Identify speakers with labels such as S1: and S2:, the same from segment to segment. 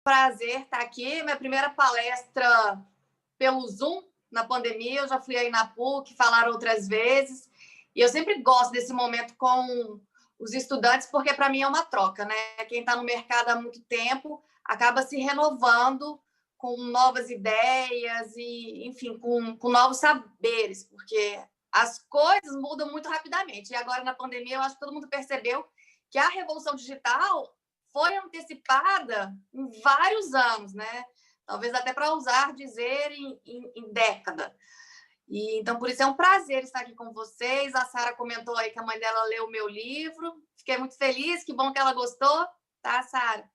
S1: prazer estar aqui. Minha primeira palestra pelo Zoom na pandemia. Eu já fui aí na PUC, falaram outras vezes. E eu sempre gosto desse momento com os estudantes, porque para mim é uma troca, né? Quem está no mercado há muito tempo acaba se renovando com novas ideias e, enfim, com novos saberes, porque as coisas mudam muito rapidamente. E agora, na pandemia, eu acho que todo mundo percebeu que a revolução digital foi antecipada em vários anos, né? Talvez até para ousar dizer em década. E, então, por isso é um prazer estar aqui com vocês. A Sara comentou aí que a mãe dela leu o meu livro. Fiquei muito feliz, que bom que ela gostou, tá, Sara?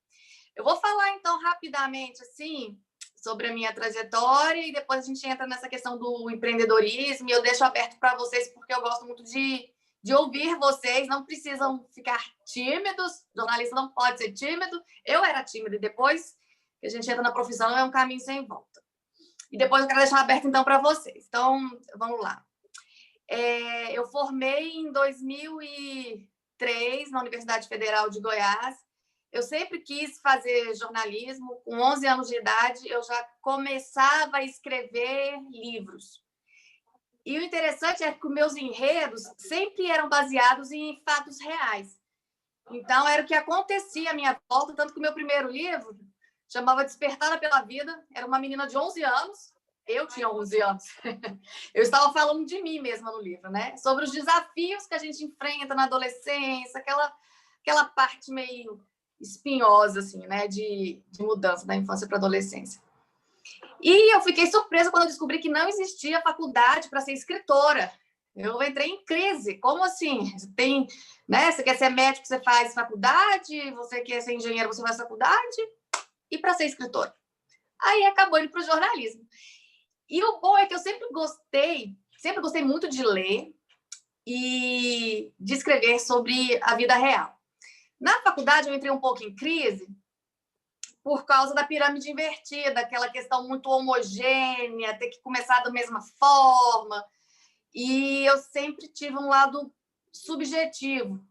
S1: Eu vou falar, então, rapidamente, assim, sobre a minha trajetória e depois a gente entra nessa questão do empreendedorismo e eu deixo aberto para vocês porque eu gosto muito de ouvir vocês, não precisam ficar tímidos, jornalista não pode ser tímido, eu era tímida e depois que a gente entra na profissão é um caminho sem volta. E depois eu quero deixar aberto, então, para vocês. Então, vamos lá. Eu formei em 2003 na Universidade Federal de Goiás. Eu sempre quis fazer jornalismo. Com 11 anos de idade, eu já começava a escrever livros. E o interessante é que os meus enredos sempre eram baseados em fatos reais. Então, era o que acontecia à minha volta, tanto que o meu primeiro livro chamava Despertada pela Vida. Era uma menina de 11 anos. Eu tinha 11 anos. Eu estava falando de mim mesma no livro, né? Sobre os desafios que a gente enfrenta na adolescência, aquela parte meio espinhosa, assim, né? De mudança da infância para a adolescência. E eu fiquei surpresa quando eu descobri que não existia faculdade para ser escritora. Eu entrei em crise. Como assim? Você tem, né? Você quer ser médico, você faz faculdade. Você quer ser engenheiro, você faz faculdade. E para ser escritora? Aí acabou indo para o jornalismo. E o bom é que eu sempre gostei muito de ler e de escrever sobre a vida real. Na faculdade, eu entrei um pouco em crise por causa da pirâmide invertida, aquela questão muito homogênea, ter que começar da mesma forma. E eu sempre tive um lado subjetivo,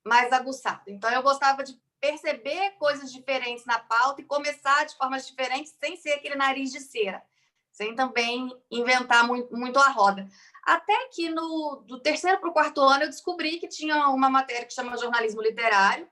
S1: mais aguçado. Então, eu gostava de perceber coisas diferentes na pauta e começar de formas diferentes, sem ser aquele nariz de cera, sem também inventar muito a roda. Até que do terceiro para o quarto ano eu descobri que tinha uma matéria que chama jornalismo literário,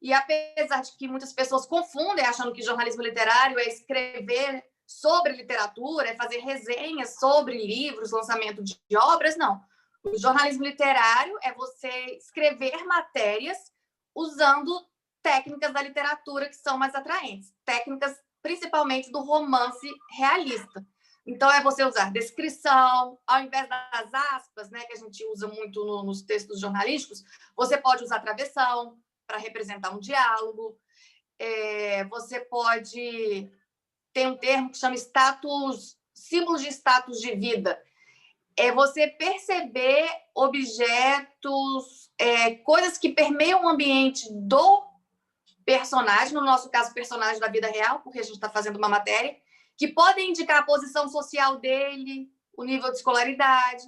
S1: e apesar de que muitas pessoas confundem achando que jornalismo literário é escrever sobre literatura, é fazer resenhas sobre livros, lançamento de obras, não. O jornalismo literário é você escrever matérias usando técnicas da literatura que são mais atraentes, técnicas principalmente do romance realista. Então, é você usar descrição, ao invés das aspas, né, que a gente usa muito nos textos jornalísticos, você pode usar travessão para representar um diálogo. Você pode ter um termo que chama símbolos de status de vida. É você perceber objetos, coisas que permeiam o ambiente do personagem, no nosso caso, personagem da vida real, porque a gente está fazendo uma matéria, que podem indicar a posição social dele, o nível de escolaridade.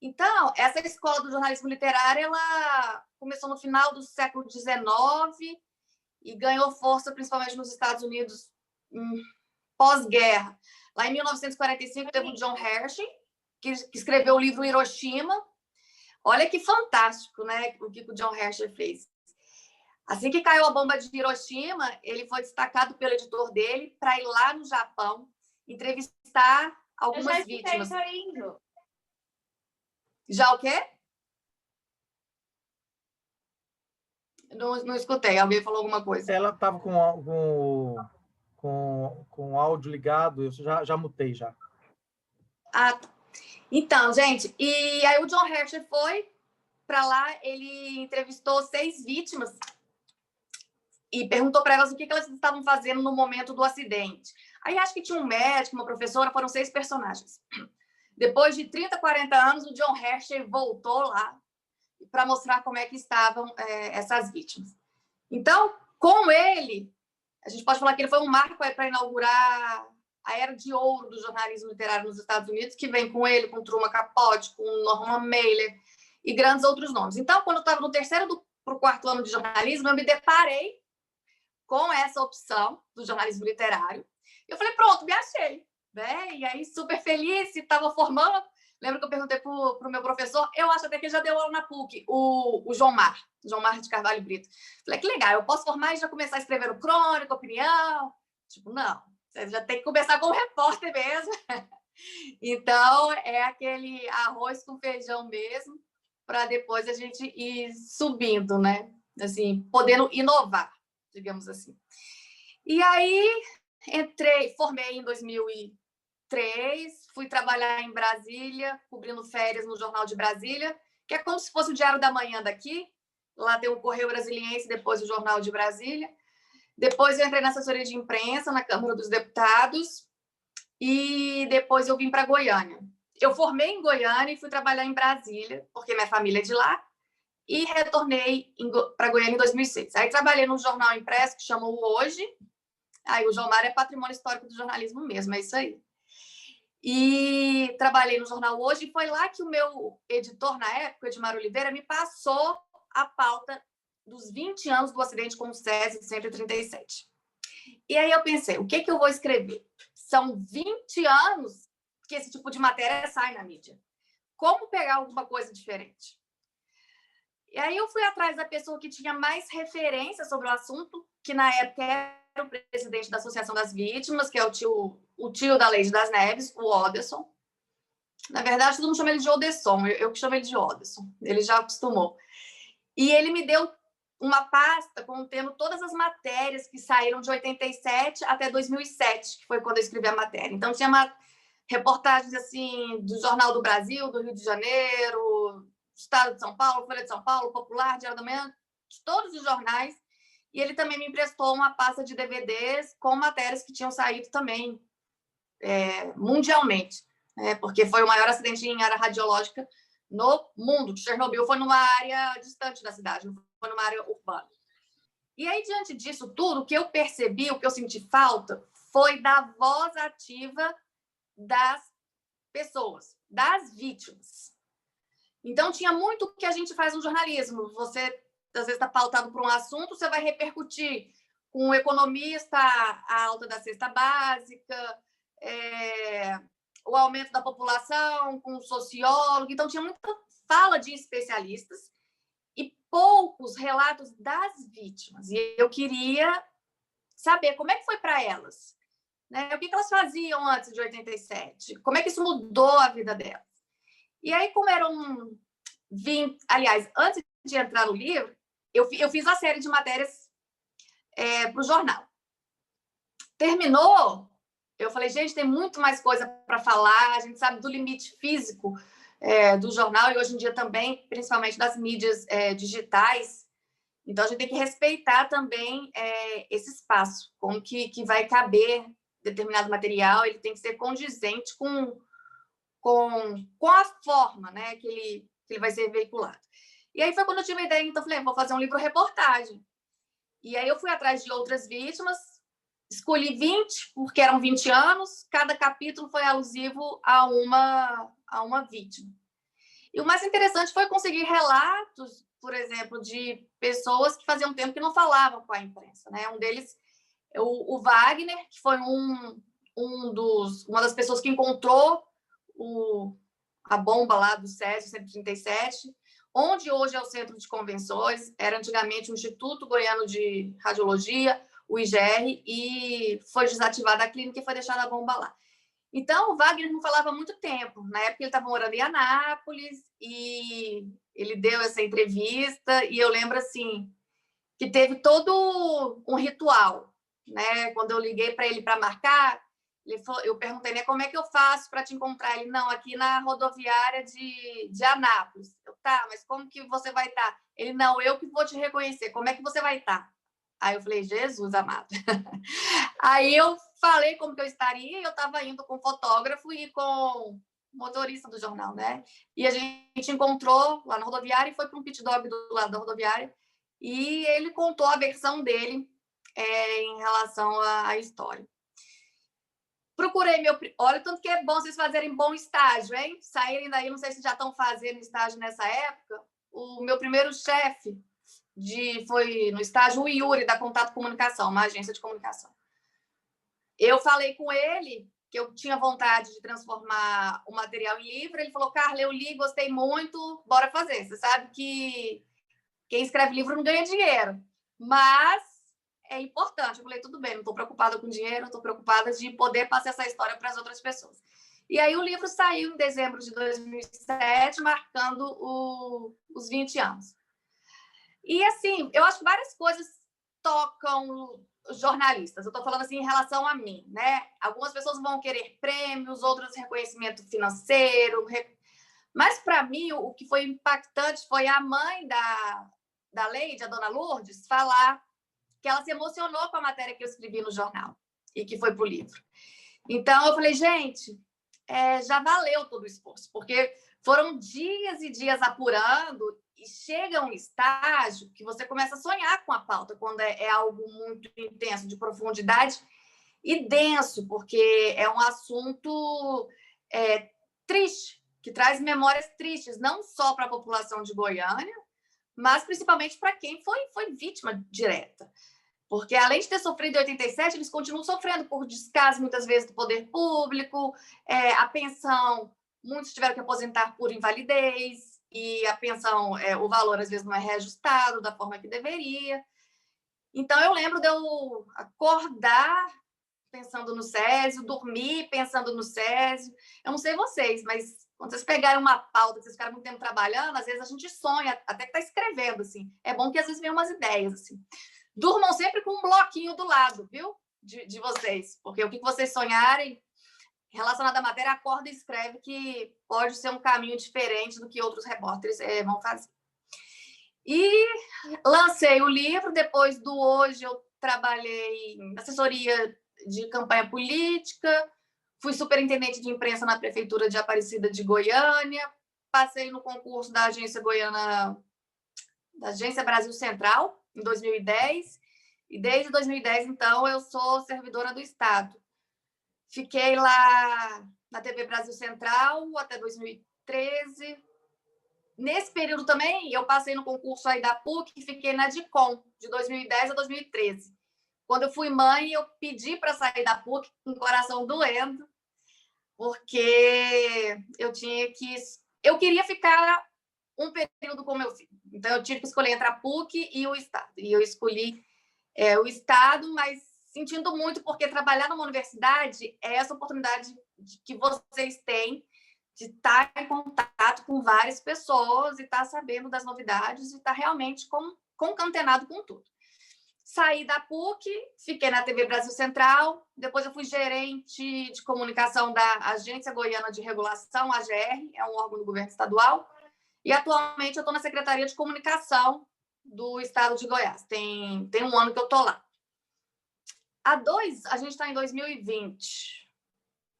S1: Então, essa escola do jornalismo literário, ela começou no final do século XIX e ganhou força principalmente nos Estados Unidos pós-guerra. Lá em 1945 teve o John Hershey, que escreveu o livro Hiroshima. Olha que fantástico, né, o que o John Hershey fez. Assim que caiu a bomba de Hiroshima, ele foi destacado pelo editor dele para ir lá no Japão entrevistar algumas vítimas. Já o quê? Não escutei. Alguém falou alguma coisa?
S2: Ela estava com o áudio ligado, eu já mutei já.
S1: Ah, tá. Então, gente, e aí o John Hershey foi para lá, ele entrevistou 6 vítimas e perguntou para elas o que elas estavam fazendo no momento do acidente. Aí acho que tinha um médico, uma professora, foram 6 personagens. Depois de 30, 40 anos, o John Hershey voltou lá para mostrar como é que estavam essas vítimas. Então, com ele, a gente pode falar que ele foi um marco para inaugurar a era de ouro do jornalismo literário nos Estados Unidos, que vem com ele, com Truman Capote, com Norman Mailer e grandes outros nomes. Então, quando eu estava no terceiro para o quarto ano de jornalismo, eu me deparei com essa opção do jornalismo literário. Eu falei, pronto, me achei. Né? E aí, super feliz, estava formando. Lembro que eu perguntei para o meu professor, eu acho até que ele já deu aula na PUC, o João Mar de Carvalho Brito. Falei, que legal, eu posso formar e já começar a escrever o crônico, opinião? Tipo, não, você já tem que começar como repórter mesmo. Então, é aquele arroz com feijão mesmo, para depois a gente ir subindo, né? Assim, podendo inovar, digamos assim. E aí, formei em 2003, fui trabalhar em Brasília, cobrindo férias no Jornal de Brasília, que é como se fosse o Diário da Manhã daqui. Lá tem o Correio Brasiliense, depois o Jornal de Brasília. Depois eu entrei na assessoria de imprensa, na Câmara dos Deputados, e depois eu vim para Goiânia. Eu formei em Goiânia e fui trabalhar em Brasília, porque minha família é de lá, e retornei para Goiânia em 2006. Aí trabalhei no jornal impresso, que chama o Hoje. Aí o João Mário é patrimônio histórico do jornalismo mesmo, é isso aí. E trabalhei no jornal Hoje, e foi lá que o meu editor, na época, Edmar Oliveira, me passou a pauta dos 20 anos do acidente com o Césio 137. E aí eu pensei, o que eu vou escrever? São 20 anos que esse tipo de matéria sai na mídia. Como pegar alguma coisa diferente? E aí eu fui atrás da pessoa que tinha mais referência sobre o assunto, que na época era o presidente da Associação das Vítimas, que é o tio da Leide das Neves, o Oderson. Na verdade, todo mundo chama ele de Odesson, eu que chamo ele de Oderson. Ele já acostumou. E ele me deu uma pasta contendo todas as matérias que saíram de 87 até 2007, que foi quando eu escrevi a matéria. Então, tinha reportagens assim do Jornal do Brasil, do Rio de Janeiro, Estado de São Paulo, Folha de São Paulo, Popular, Diário da Manhã, de todos os jornais. E ele também me emprestou uma pasta de DVDs com matérias que tinham saído também mundialmente, né? Porque foi o maior acidente em área radiológica no mundo. Chernobyl foi numa área distante da cidade, não foi numa área urbana. E aí, diante disso tudo, o que eu percebi, o que eu senti falta, foi da voz ativa das pessoas, das vítimas. Então, tinha muito o que a gente faz no jornalismo. Você, às vezes, está pautado por um assunto, você vai repercutir com o economista a alta da cesta básica, o aumento da população, com o sociólogo. Então, tinha muita fala de especialistas e poucos relatos das vítimas. E eu queria saber como é que foi para elas, né? O que elas faziam antes de 87? Como é que isso mudou a vida delas? E aí, como eram 20... Aliás, antes de entrar no livro, eu fiz a série de matérias para o jornal. Terminou, eu falei, gente, tem muito mais coisa para falar, a gente sabe do limite físico do jornal e hoje em dia também, principalmente das mídias digitais. Então, a gente tem que respeitar também esse espaço, como que vai caber determinado material, ele tem que ser condizente com a forma, né, que ele vai ser veiculado. E aí foi quando eu tive a ideia, então, falei, vou fazer um livro-reportagem. E aí eu fui atrás de outras vítimas, escolhi 20, porque eram 20 anos, cada capítulo foi alusivo a uma vítima. E o mais interessante foi conseguir relatos, por exemplo, de pessoas que faziam tempo que não falavam com a imprensa, né? Um deles, o Wagner, que foi uma das pessoas que encontrou a bomba lá do Césio 137, onde hoje é o Centro de Convenções, era antigamente o Instituto Goiano de Radiologia, o IGR, e foi desativada a clínica e foi deixada a bomba lá. Então, o Wagner não falava há muito tempo. Na época, ele estava morando em Anápolis e ele deu essa entrevista e eu lembro, assim, que teve todo um ritual, né? Quando eu liguei para ele para marcar, eu perguntei, né, como é que eu faço para te encontrar? Ele, não, aqui na rodoviária de Anápolis. Eu, tá, mas como que você vai estar? Ele, não, eu que vou te reconhecer. Como é que você vai estar? Aí eu falei, Jesus amado. Aí eu falei como que eu estaria e eu estava indo com fotógrafo e com motorista do jornal, né? E a gente encontrou lá na rodoviária e foi para um pit dog do lado da rodoviária e ele contou a versão dele em relação à história. Procurei Olha, tanto que é bom vocês fazerem bom estágio, hein? Saírem daí, não sei se já estão fazendo estágio nessa época. O meu primeiro chefe foi no estágio o Yuri, da Contato Comunicação, uma agência de comunicação. Eu falei com ele que eu tinha vontade de transformar o material em livro. Ele falou, Carla, eu li, gostei muito, bora fazer. Você sabe que quem escreve livro não ganha dinheiro, mas é importante. Eu falei, tudo bem, não estou preocupada com dinheiro, estou preocupada de poder passar essa história para as outras pessoas. E aí o livro saiu em dezembro de 2007, marcando os 20 anos. E, assim, eu acho que várias coisas tocam jornalistas. Eu estou falando assim em relação a mim, né? Algumas pessoas vão querer prêmios, outras reconhecimento financeiro. Mas, para mim, o que foi impactante foi a mãe da Leide, a dona Lourdes, falar que ela se emocionou com a matéria que eu escrevi no jornal e que foi para o livro. Então, eu falei, gente, já valeu todo o esforço, porque foram dias e dias apurando e chega um estágio que você começa a sonhar com a pauta, quando é algo muito intenso, de profundidade e denso, porque é um assunto triste, que traz memórias tristes, não só para a população de Goiânia, mas principalmente para quem foi vítima direta. Porque, além de ter sofrido em 87, eles continuam sofrendo por descaso, muitas vezes, do poder público, a pensão, muitos tiveram que aposentar por invalidez, e a pensão, o valor, às vezes, não é reajustado da forma que deveria. Então, eu lembro de eu acordar pensando no Césio, dormir pensando no Césio. Eu não sei vocês, mas quando vocês pegarem uma pauta, vocês ficaram muito tempo trabalhando, às vezes a gente sonha, até que está escrevendo, assim. É bom que, às vezes, venham umas ideias, assim. Durmam sempre com um bloquinho do lado, viu? De vocês. Porque o que vocês sonharem relacionado à matéria, acorda e escreve, que pode ser um caminho diferente do que outros repórteres vão fazer. E lancei o livro. Depois do Hoje, eu trabalhei em assessoria de campanha política, fui superintendente de imprensa na Prefeitura de Aparecida de Goiânia, passei no concurso da Agência Goiana, da Agência Brasil Central, em 2010, e desde 2010, então, eu sou servidora do Estado. Fiquei lá na TV Brasil Central até 2013. Nesse período também, eu passei no concurso aí da PUC e fiquei na DICOM, de 2010 a 2013. Quando eu fui mãe, eu pedi para sair da PUC com o coração doendo, porque eu queria ficar um período com meu filho. Então, eu tive que escolher entre a PUC e o Estado. E eu escolhi o Estado, mas sentindo muito, porque trabalhar numa universidade é essa oportunidade que vocês têm de estar em contato com várias pessoas e estar sabendo das novidades e estar realmente concatenado com tudo. Saí da PUC, fiquei na TV Brasil Central, depois eu fui gerente de comunicação da Agência Goiana de Regulação, AGR, é um órgão do governo estadual, e atualmente eu estou na Secretaria de Comunicação do Estado de Goiás. Tem um ano que eu estou lá. A gente está em 2020.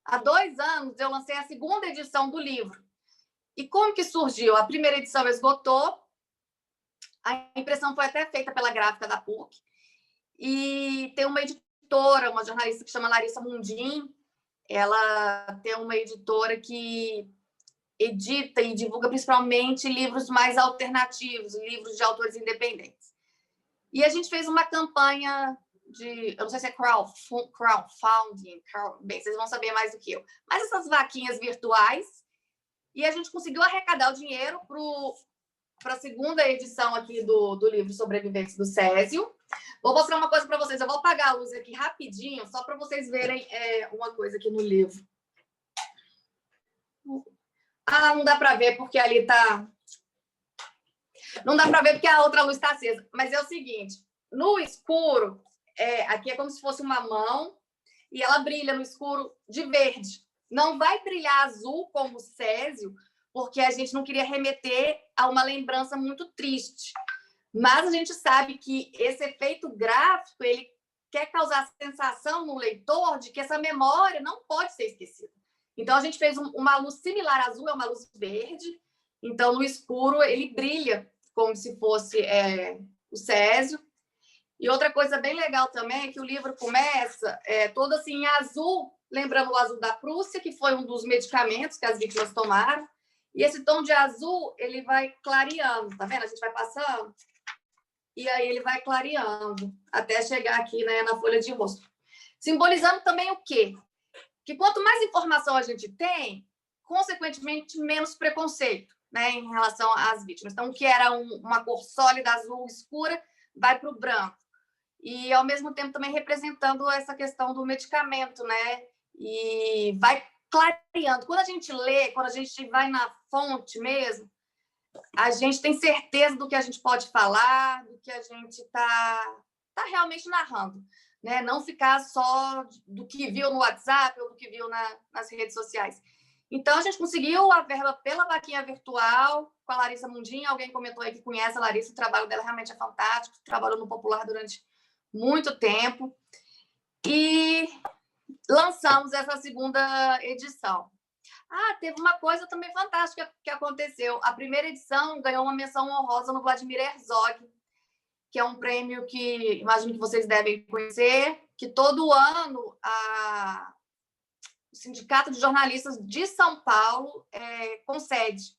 S1: Há 2 anos eu lancei a 2ª edição do livro. E como que surgiu? A primeira edição esgotou, a impressão foi até feita pela gráfica da PUC, e tem uma editora, uma jornalista que chama Larissa Mundim, ela tem uma editora que edita e divulga principalmente livros mais alternativos, livros de autores independentes. E a gente fez uma campanha eu não sei se é crowdfunding, bem, vocês vão saber mais do que eu, mas essas vaquinhas virtuais, e a gente conseguiu arrecadar o dinheiro para a 2ª edição aqui do livro Sobreviventes do Césio. Vou mostrar uma coisa para vocês, eu vou apagar a luz aqui rapidinho, só para vocês verem uma coisa aqui no livro. Não dá para ver porque ali está... Não dá para ver porque a outra luz está acesa, mas é o seguinte, no escuro, aqui é como se fosse uma mão e ela brilha no escuro de verde. Não vai brilhar azul como o Césio, porque a gente não queria remeter a uma lembrança muito triste. Mas a gente sabe que esse efeito gráfico, ele quer causar a sensação no leitor de que essa memória não pode ser esquecida. Então, a gente fez uma luz similar azul, é uma luz verde. Então, no escuro, ele brilha como se fosse o Césio. E outra coisa bem legal também é que o livro começa todo assim em azul, lembrando o azul da Prússia, que foi um dos medicamentos que as vítimas tomaram. E esse tom de azul, ele vai clareando, tá vendo? A gente vai passando. e aí ele vai clareando até chegar aqui, né, na folha de rosto. Simbolizando também o quê? Que quanto mais informação a gente tem, consequentemente, menos preconceito, né, em relação às vítimas. Então, o que era uma cor sólida, azul escura, vai para o branco. E, ao mesmo tempo, também representando essa questão do medicamento, né? E vai clareando. Quando a gente lê, quando a gente vai na fonte mesmo, a gente tem certeza do que a gente pode falar, do que a gente está realmente narrando, né? Não ficar só do que viu no WhatsApp ou do que viu nas redes sociais. Então, a gente conseguiu a verba pela vaquinha virtual com a Larissa Mundinha. Alguém comentou aí que conhece a Larissa, o trabalho dela realmente é fantástico, trabalhou no Popular durante muito tempo. E lançamos essa segunda edição. Teve uma coisa também fantástica que aconteceu. A primeira edição ganhou uma menção honrosa no Vladimir Herzog, que é um prêmio que imagino que vocês devem conhecer, que todo ano o Sindicato de Jornalistas de São Paulo concede.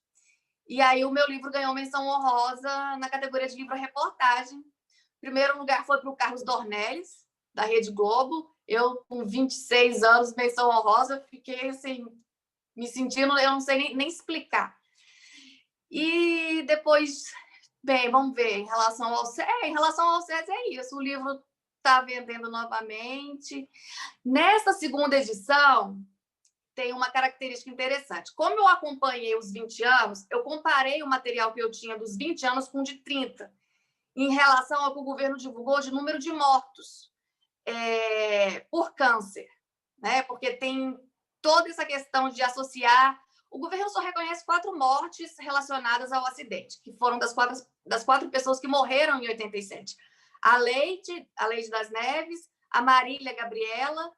S1: E aí o meu livro ganhou menção honrosa na categoria de livro-reportagem. O primeiro lugar foi para o Carlos Dornelles, da Rede Globo. Eu, com 26 anos, menção honrosa, fiquei assim, me sentindo, eu não sei nem explicar. E depois, bem, vamos ver, em relação ao SES é isso, o livro está vendendo novamente. Nessa segunda edição, tem uma característica interessante. Como eu acompanhei os 20 anos, eu comparei o material que eu tinha dos 20 anos com o de 30, em relação ao que o governo divulgou de número de mortos por câncer, né? Porque tem toda essa questão de associar. O governo só reconhece 4 mortes relacionadas ao acidente, que foram das quatro pessoas que morreram em 87. A Leide das Neves, a Marília Gabriela,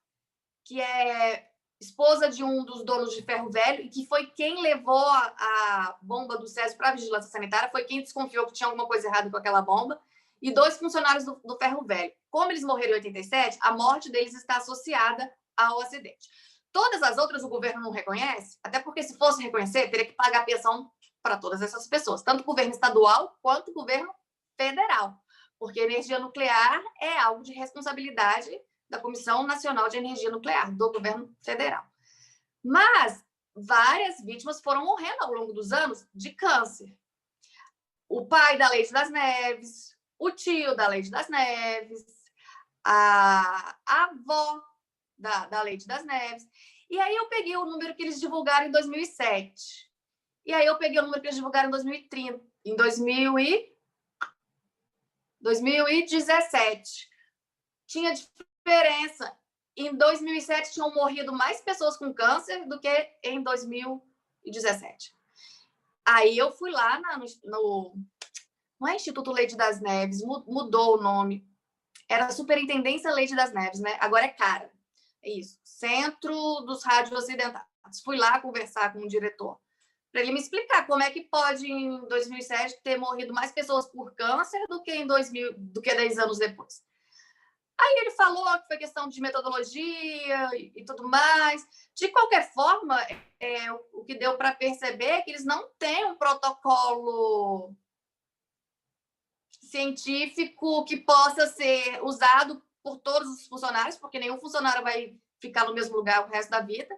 S1: que é esposa de um dos donos de Ferro Velho, e que foi quem levou a bomba do SESI para a vigilância sanitária, foi quem desconfiou que tinha alguma coisa errada com aquela bomba, e 2 funcionários do Ferro Velho. Como eles morreram em 87, a morte deles está associada ao acidente. Todas as outras o governo não reconhece, até porque se fosse reconhecer, teria que pagar pensão para todas essas pessoas, tanto o governo estadual quanto o governo federal, porque energia nuclear é algo de responsabilidade da Comissão Nacional de Energia Nuclear, do governo federal. Mas várias vítimas foram morrendo ao longo dos anos de câncer. O pai da Leide das Neves, o tio da Leide das Neves, a avó da Leide das Neves. E aí eu peguei o número que eles divulgaram em 2007. E aí eu peguei o número que eles divulgaram em 2030, em 2017. Tinha diferença. Em 2007 tinham morrido mais pessoas com câncer do que em 2017. Aí eu fui lá não é Instituto Leide das Neves, mudou o nome. Era Superintendência Leide das Neves, né? Agora é CARA. É isso. Centro dos Rádios Ocidentais. Fui lá conversar com o diretor para ele me explicar como é que pode, em 2007, ter morrido mais pessoas por câncer do que 10 anos depois. Aí ele falou que foi questão de metodologia e tudo mais. De qualquer forma, o que deu para perceber é que eles não têm um protocolo científico que possa ser usado por todos os funcionários, porque nenhum funcionário vai ficar no mesmo lugar o resto da vida.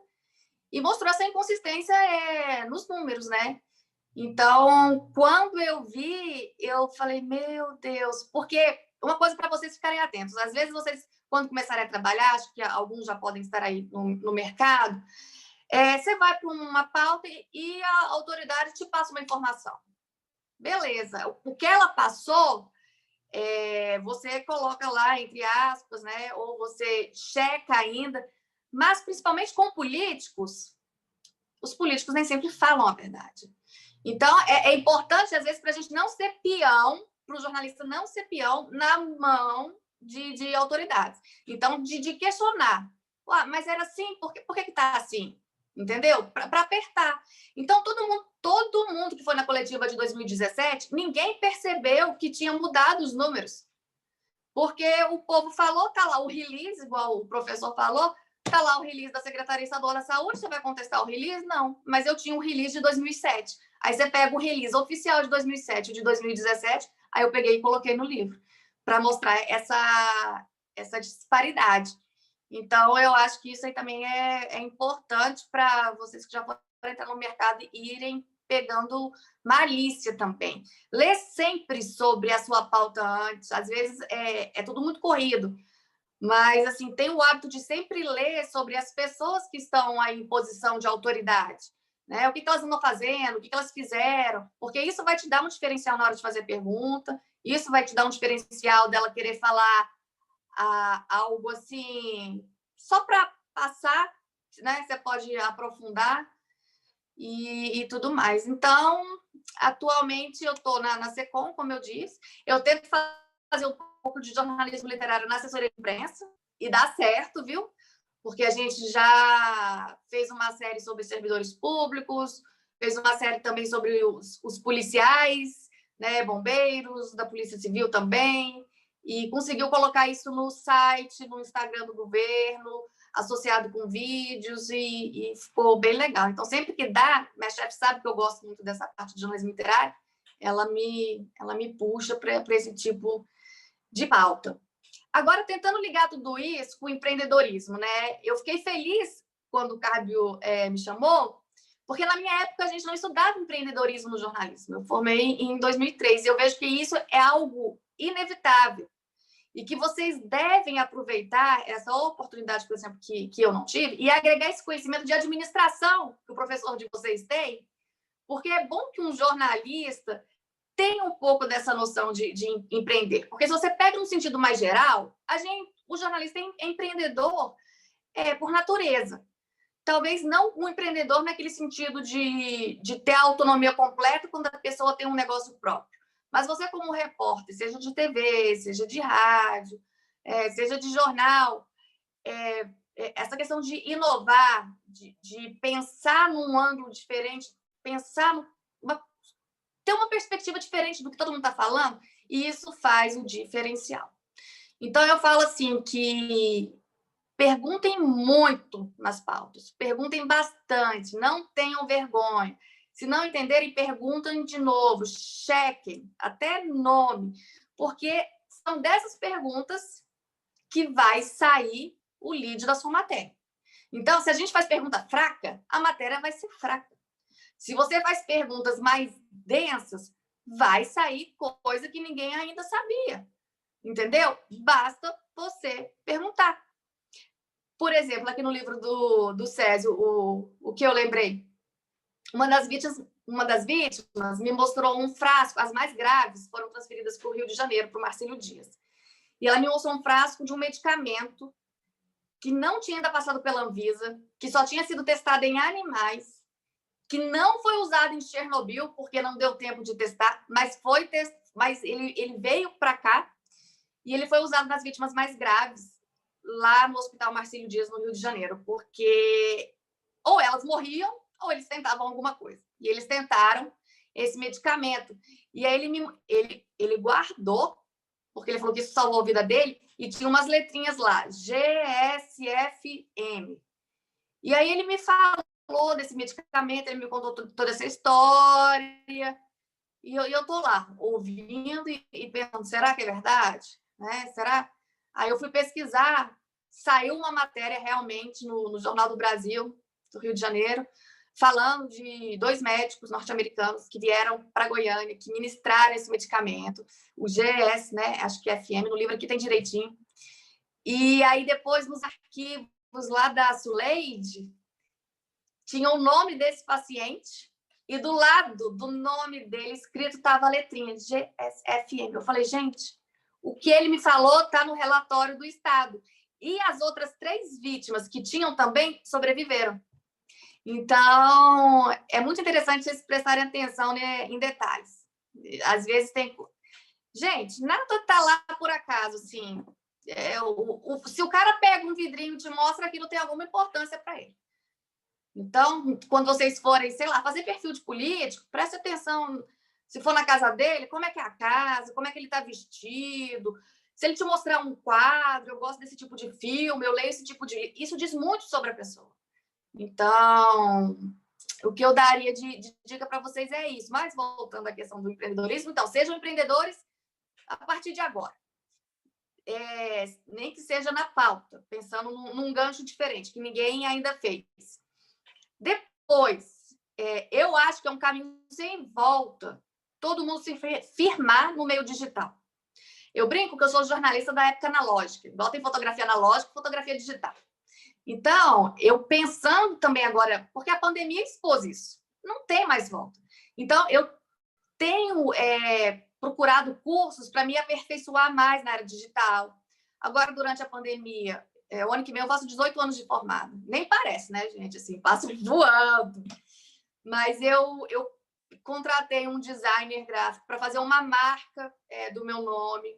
S1: E mostrou essa inconsistência nos números, né? Então, quando eu vi, eu falei, meu Deus, porque uma coisa para vocês ficarem atentos, às vezes vocês, quando começarem a trabalhar, acho que alguns já podem estar aí no mercado, você vai para uma pauta e a autoridade te passa uma informação. Beleza, o que ela passou, você coloca lá, entre aspas, né? Ou você checa ainda, mas principalmente com políticos, os políticos nem sempre falam a verdade. Então, é importante, às vezes, para a gente não ser peão, para o jornalista não ser peão na mão de autoridades. Então, de questionar. Mas era assim? Por que está assim? Entendeu? Para apertar. Então, todo mundo que foi na coletiva de 2017, ninguém percebeu que tinha mudado os números. Porque o povo falou, está lá o release, igual o professor falou, está lá o release da Secretaria Estadual da Saúde, você vai contestar o release? Não, mas eu tinha um release de 2007. Aí você pega o release oficial de 2007 e de 2017, Aí eu peguei e coloquei no livro, para mostrar essa disparidade. Então, eu acho que isso aí também é importante para vocês que já podem entrar no mercado e irem pegando malícia também. Lê sempre sobre a sua pauta antes. Às vezes é tudo muito corrido, mas assim tem o hábito de sempre ler sobre as pessoas que estão aí em posição de autoridade, né? O que elas andam fazendo, o que elas fizeram, porque isso vai te dar um diferencial na hora de fazer pergunta, isso vai te dar um diferencial dela querer falar algo assim só para passar, né? Você pode aprofundar e tudo mais. Então, atualmente eu estou na SECOM, como eu disse, eu tento fazer um pouco de jornalismo literário na assessoria de imprensa e dá certo, viu? Porque a gente já fez uma série sobre servidores públicos, fez uma série também sobre os policiais, né, bombeiros, da Polícia Civil também, e conseguiu colocar isso no site, no Instagram do governo, associado com vídeos, e ficou bem legal. Então, sempre que dá, minha chefe sabe que eu gosto muito dessa parte de jornalismo literário, ela me puxa para esse tipo de pauta. Agora, tentando ligar tudo isso com o empreendedorismo, né? Eu fiquei feliz quando o Cárbio me chamou, porque na minha época a gente não estudava empreendedorismo no jornalismo. Eu formei em 2003 e eu vejo que isso é algo inevitável e que vocês devem aproveitar essa oportunidade, por exemplo, que eu não tive, e agregar esse conhecimento de administração que o professor de vocês tem, porque é bom que um jornalista tenha um pouco dessa noção de empreender. Porque se você pega no sentido mais geral, o jornalista é empreendedor por natureza. Talvez não um empreendedor naquele sentido de ter a autonomia completa quando a pessoa tem um negócio próprio. Mas você, como repórter, seja de TV, seja de rádio, seja de jornal, essa questão de inovar, de pensar num ângulo diferente, ter uma perspectiva diferente do que todo mundo está falando, e isso faz o diferencial. Então, eu falo assim que perguntem muito nas pautas, perguntem bastante, não tenham vergonha. Se não entenderem, perguntem de novo, chequem, até nome, porque são dessas perguntas que vai sair o lead da sua matéria. Então, se a gente faz pergunta fraca, a matéria vai ser fraca. Se você faz perguntas mais densas, vai sair coisa que ninguém ainda sabia. Entendeu? Basta você perguntar. Por exemplo, aqui no livro do Césio, o que eu lembrei, uma das vítimas me mostrou um frasco, as mais graves foram transferidas para o Rio de Janeiro, para o Marcílio Dias. E ela me mostrou um frasco de um medicamento que não tinha ainda passado pela Anvisa, que só tinha sido testado em animais, que não foi usado em Chernobyl, porque não deu tempo de testar, mas ele veio para cá e ele foi usado nas vítimas mais graves, lá no Hospital Marcílio Dias, no Rio de Janeiro, porque ou elas morriam ou eles tentavam alguma coisa. E eles tentaram esse medicamento. E aí ele guardou, porque ele falou que isso salvou a vida dele, e tinha umas letrinhas lá, GSFM. E aí ele me falou desse medicamento, ele me contou toda essa história, e eu tô lá, ouvindo e pensando, será que é verdade? Né? Será? Aí eu fui pesquisar, saiu uma matéria realmente no Jornal do Brasil, do Rio de Janeiro, falando de 2 médicos norte-americanos que vieram para Goiânia, que ministraram esse medicamento, o GS, né? Acho que é FM, no livro aqui tem direitinho. E aí depois, nos arquivos lá da Suleide, tinha o nome desse paciente e do lado do nome dele escrito estava a letrinha GSFM. Eu falei, gente, o que ele me falou está no relatório do Estado. E as outras 3 vítimas que tinham também sobreviveram. Então, é muito interessante vocês prestarem atenção, né, em detalhes. Às vezes tem... Gente, nada está lá por acaso, assim. Se o cara pega um vidrinho e te mostra, aquilo tem alguma importância para ele. Então, quando vocês forem, sei lá, fazer perfil de político, preste atenção, se for na casa dele, como é que é a casa, como é que ele está vestido. Se ele te mostrar um quadro, eu gosto desse tipo de filme, eu leio esse tipo de... Isso diz muito sobre a pessoa. Então, o que eu daria de dica para vocês é isso. Mas voltando à questão do empreendedorismo, então, sejam empreendedores a partir de agora, nem que seja na pauta, pensando num gancho diferente, que ninguém ainda fez. Depois, eu acho que é um caminho sem volta todo mundo se firmar no meio digital. Eu brinco que eu sou jornalista da época analógica, igual tem fotografia analógica e fotografia digital. Então, eu pensando também agora, porque a pandemia expôs isso, não tem mais volta. Então, eu tenho procurado cursos para me aperfeiçoar mais na área digital. Agora, durante a pandemia, o ano que vem eu faço 18 anos de formado. Nem parece, né, gente? Assim, passo voando. Mas eu contratei um designer gráfico para fazer uma marca do meu nome,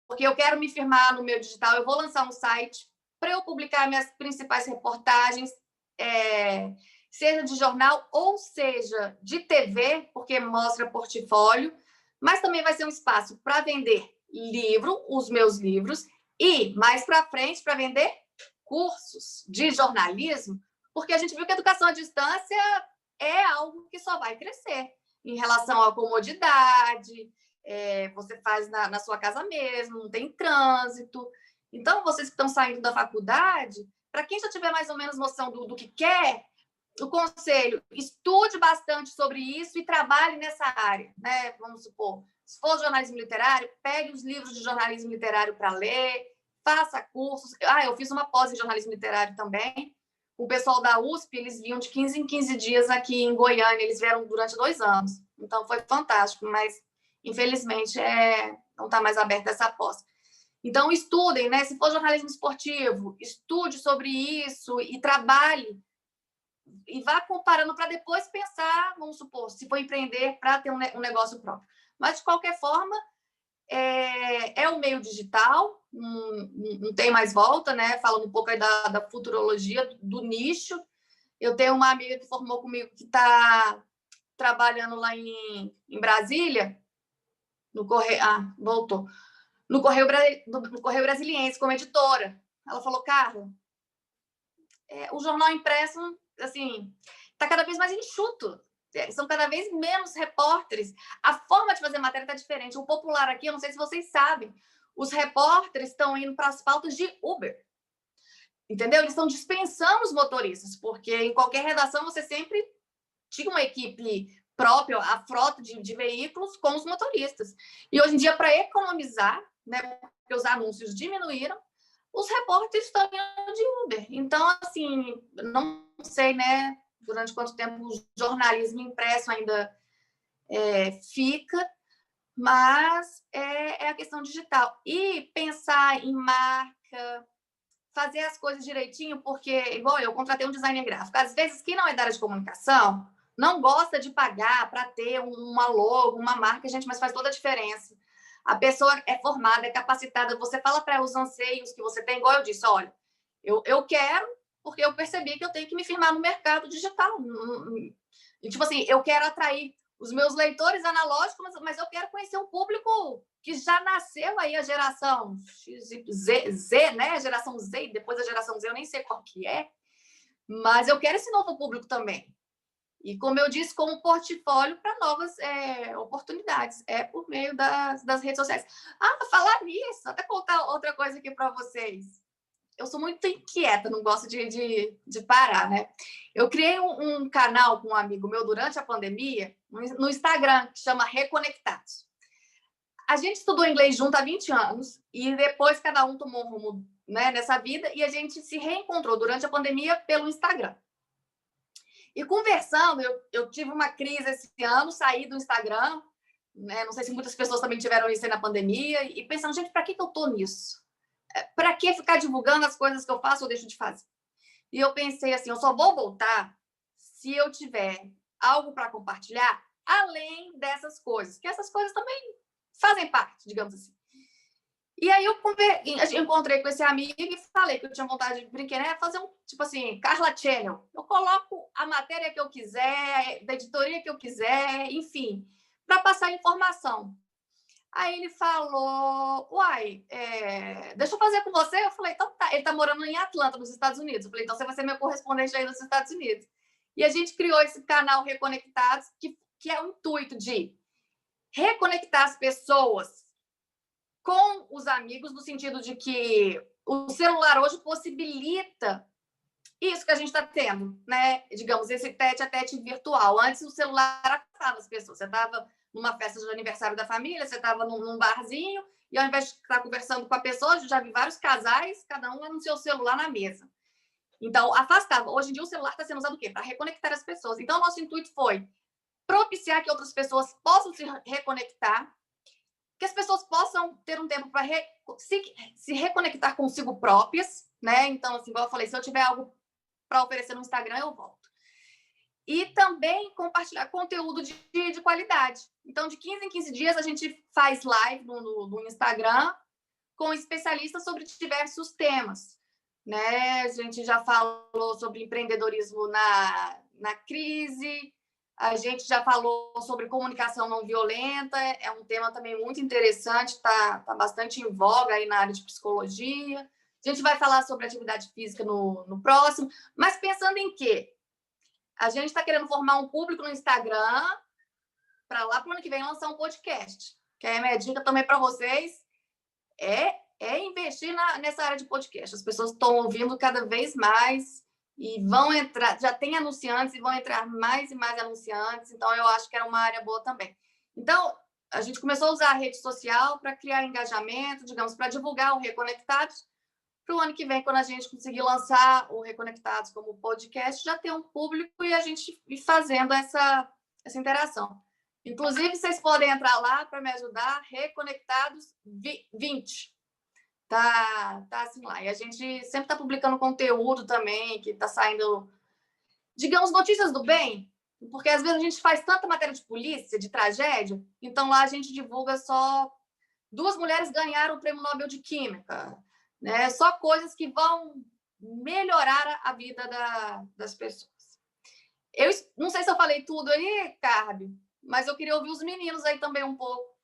S1: porque eu quero me firmar no meu digital. Eu vou lançar um site para eu publicar minhas principais reportagens, seja de jornal ou seja de TV, porque mostra portfólio, mas também vai ser um espaço para vender livro, os meus livros, e mais para frente para vender cursos de jornalismo, porque a gente viu que a educação à distância é algo que só vai crescer em relação à comodidade, você faz na sua casa mesmo, não tem trânsito. Então, vocês que estão saindo da faculdade, para quem já tiver mais ou menos noção do que quer, o conselho, estude bastante sobre isso e trabalhe nessa área, né? Vamos supor, se for jornalismo literário, pegue os livros de jornalismo literário para ler, faça cursos. Eu fiz uma pós em jornalismo literário também. O pessoal da USP, eles vinham de 15 em 15 dias aqui em Goiânia, eles vieram durante 2 anos. Então, foi fantástico, mas, infelizmente, não está mais aberta essa pós. Então, estudem, né? Se for jornalismo esportivo, estude sobre isso e trabalhe. E vá comparando para depois pensar, vamos supor, se for empreender para ter um negócio próprio. Mas, de qualquer forma, é o meio digital, não tem mais volta, né? Falando um pouco aí da futurologia, do nicho. Eu tenho uma amiga que formou comigo que está trabalhando lá em Brasília, no Correio. Voltou. No Correio Brasiliense, como editora. Ela falou, Carla, o jornal impresso, assim, está cada vez mais enxuto. São cada vez menos repórteres. A forma de fazer matéria está diferente. O popular aqui, eu não sei se vocês sabem, os repórteres estão indo para as pautas de Uber. Entendeu? Eles estão dispensando os motoristas, porque em qualquer redação você sempre tinha uma equipe própria, a frota de veículos com os motoristas. E hoje em dia, para economizar, né, porque os anúncios diminuíram, os repórteres estão indo de Uber. Então, assim, não sei, né, durante quanto tempo o jornalismo impresso ainda fica, mas é a questão digital. E pensar em marca, fazer as coisas direitinho, porque, igual eu contratei um designer gráfico. Às vezes, quem não é da área de comunicação não gosta de pagar para ter uma logo, uma marca, gente, mas faz toda a diferença. A pessoa é formada, é capacitada, você fala para ela os anseios que você tem, igual eu disse, olha, eu quero, porque eu percebi que eu tenho que me firmar no mercado digital. E, tipo assim, eu quero atrair os meus leitores analógicos, mas eu quero conhecer um público que já nasceu aí a geração Z, né? A geração Z, depois a geração Z, eu nem sei qual que é, mas eu quero esse novo público também. E, como eu disse, como portfólio para novas oportunidades, por meio das redes sociais. Falar nisso, até contar outra coisa aqui para vocês. Eu sou muito inquieta, não gosto de parar, né? Eu criei um canal com um amigo meu durante a pandemia, no Instagram, que chama Reconectados. A gente estudou inglês junto há 20 anos e depois cada um tomou um rumo, né, nessa vida e a gente se reencontrou durante a pandemia pelo Instagram. E conversando, eu tive uma crise esse ano, saí do Instagram, né? Não sei se muitas pessoas também tiveram isso aí na pandemia, e pensando, gente, para que eu estou nisso? Para que ficar divulgando as coisas que eu faço ou deixo de fazer? E eu pensei assim, eu só vou voltar se eu tiver algo para compartilhar, além dessas coisas, que essas coisas também fazem parte, digamos assim. E aí eu encontrei com esse amigo e falei que eu tinha vontade de brincar, né? Fazer tipo assim, Carla Channel. Eu coloco a matéria que eu quiser, da editoria que eu quiser, enfim, para passar informação. Aí ele falou, deixa eu fazer com você. Eu falei, então tá. Ele tá morando em Atlanta, nos Estados Unidos. Eu falei, então você vai ser meu correspondente aí nos Estados Unidos. E a gente criou esse canal Reconectados, que é o intuito de reconectar as pessoas com os amigos, no sentido de que o celular hoje possibilita isso que a gente está tendo, né? Digamos, esse tete-a-tete virtual. Antes, o celular afastava as pessoas. Você estava numa festa de aniversário da família, você estava num barzinho, e ao invés de estar conversando com a pessoa, eu já vi vários casais, cada um no seu celular na mesa. Então, afastava. Hoje em dia, o celular está sendo usado o quê? Para reconectar as pessoas. Então, nosso intuito foi propiciar que outras pessoas possam se reconectar, que as pessoas possam ter um tempo para se reconectar consigo próprias, né? Então, assim, igual eu falei, se eu tiver algo para oferecer no Instagram, eu volto. E também compartilhar conteúdo de qualidade. Então, de 15 em 15 dias, a gente faz live no Instagram com especialistas sobre diversos temas, né? A gente já falou sobre empreendedorismo na crise, a gente já falou sobre comunicação não violenta, é um tema também muito interessante, está bastante em voga aí na área de psicologia. A gente vai falar sobre atividade física no próximo, mas pensando em quê? A gente está querendo formar um público no Instagram para lá para o ano que vem lançar um podcast. Que é a minha dica também para vocês é investir nessa área de podcast. As pessoas estão ouvindo cada vez mais e vão entrar, já tem anunciantes e vão entrar mais e mais anunciantes, então eu acho que era uma área boa também. Então, a gente começou a usar a rede social para criar engajamento, digamos, para divulgar o Reconectados, para o ano que vem, quando a gente conseguir lançar o Reconectados como podcast, já ter um público e a gente ir fazendo essa interação. Inclusive, vocês podem entrar lá para me ajudar, Reconectados 20. Tá assim lá. E a gente sempre está publicando conteúdo também, que está saindo, digamos, notícias do bem, porque às vezes a gente faz tanta matéria de polícia, de tragédia, então lá a gente divulga só 2 mulheres ganharam o Prêmio Nobel de Química, né? Só coisas que vão melhorar a vida das pessoas. Eu não sei se eu falei tudo aí, Carbi, mas eu queria ouvir os meninos aí também um pouco.